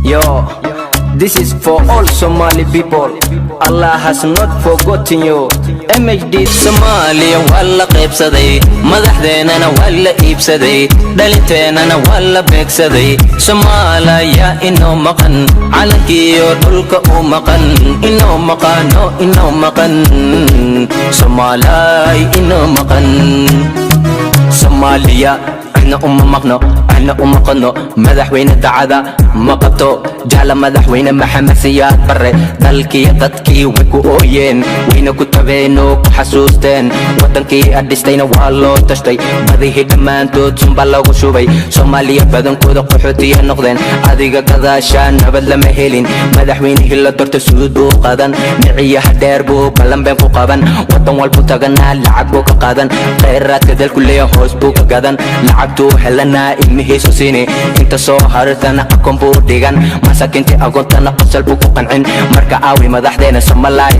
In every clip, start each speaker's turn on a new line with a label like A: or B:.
A: Yo, this is for all Somali people. Allah has not forgotten you. MHD
B: Somalia walla qaybsaday madaxdeenana walla iibsaday dhalinteenana walla beegsaday Soomaaliya inoo maqan calankiyo dhulka u maqan inoo maqan Soomaaliya inoo maqan Soomaaliya أنا مقنو أنا مقنو مدحوين دعدا مقبتو جعل مدحوين محمسيات بري دلكي ددكي ويكو أوين وين كتبينو حسوستين ودنكي أدستين والو تشتي بديه كمان تود سنبالو شوبي سوماليا بدن كود قحوتي النقدين أديقا قداشان نبد لمهيلين مدحوين هلا دورت سودو قادن نعيه ديربو بلن بينكو قابن ودن والبوتاقنا لعبو كقادن غيرات كدل كلية هوسبو كقادن لعبتو حلنا إلمي سوسيني انت سو هارتنا أكون بوديغان مساكنتي أغنتنا قصل بوكو قنعين مركا آوي مدحدين سمالاي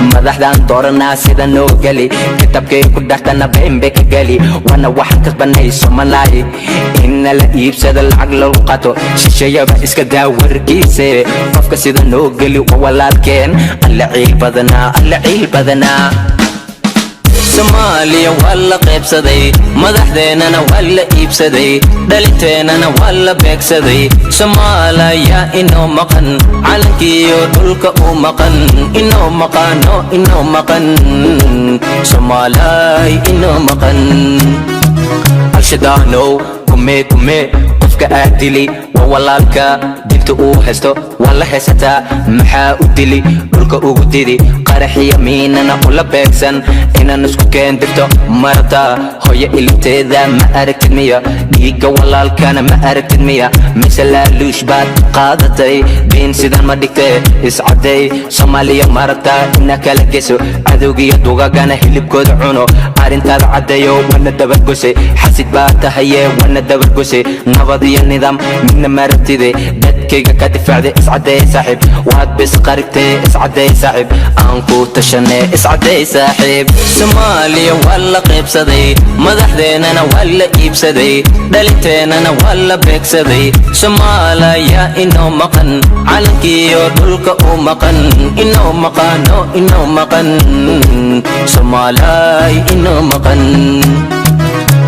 B: مدحدان دورنا سيدا نو قالي كتابكي كدحتنا بين بيكي قالي وانا واحد كسباني سمالاي إن لأيب سيدا العقل الوقاتو شيشيا بإسكا داور كيسي فافكا سيدا نو قالي ووالالكين اللعيل بدنا Somalia walla qaybsaday madaxdeenana walla iibsaday dhalinteenana walla beegsaday Soomaaliya inoo maqan calankiyo dhulka u maqan inoo maqan Soomaaliya inoo maqan alshadaano kume qofka aadili walaalka dilta uu haysto walla haysataa maxaa u dili dhulka ugu didi qaraxiya miinana ula beegsan inaan isku keen dirto marata hooyo ilibteeda ma aragtid miya dhiigga walaalkana ma aragtid miya mise laaluush baad qaadatay diin sidan ma dhigtee iscaday Soomaaliya marata ina kala geso cadowgiyo dugaagana hilibkooda cuno arrintaada caddeeyo wana dabargose xasid baa tahaye wana dabargose nabad iyo nidaam midna maragtide dadkayga ka difacday iscaday saaxiib waad bis qaribtay iscaday saaxiib aan ku tashanay iscaday saaxiib Somalia walla qaybsaday madaxdeenana walla iibsaday dhalinteenana walla beegsaday Soomaaliya inoo maqan calankiyo dhulka u maqan inoo maqan Soomaaliya inoo maqan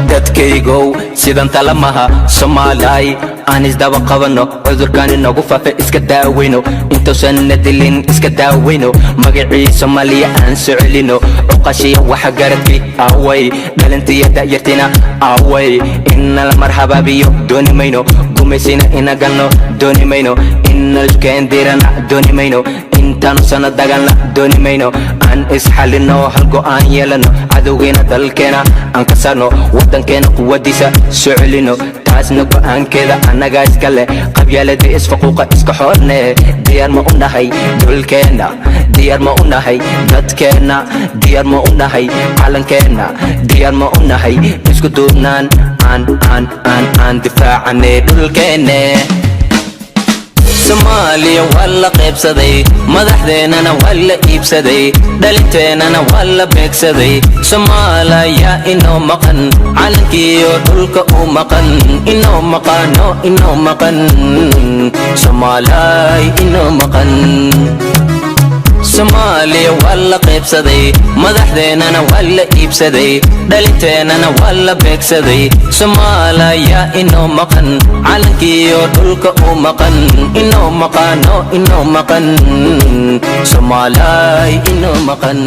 B: dadkaygow sidan talamaha Soomaaliya aan isdaba qabano cudurkan inagu faafa iska daaweyno intuusan nadilin iska daaweyno magacii Soomaaliya aan soo celino cuqashiya waxa garadkii away dhalintiya da'yartina away inna la marhababiyo dooni mayno gumaysina ina galno dooni mayno inna iskendirana dooni mayno intaanu sana dagalna dooni mayno aan isxalino hal go'aan yeelano cadowgeena dalkeena aan ka saarno wadankeena quwadiisa soo celino taasna go'aankeeda anaga iska leh qabyaaladii isfaquuqa iska xoorne diyaar ma u nahay dhulkeena diyaar ma u nahay dadkeena diyaar ma u nahay calankeena diyaar ma u nahay isku duubnaan aan difaacane dhulkeena Somalia walla qaybsaday madaxdeenana walla iibsaday dhalinteenana walla beegsaday Soomaaliya inoo maqan calankiyo dhulka u maqan inoo maqan Soomaaliya inoo maqan Somalia walla qaybsaday madaxdeenana walla iibsaday dhalinteenana walla beegsaday Soomaaliya inoo maqan calankiyo dhulka u maqan inoo maqan Soomaaliya inoo maqan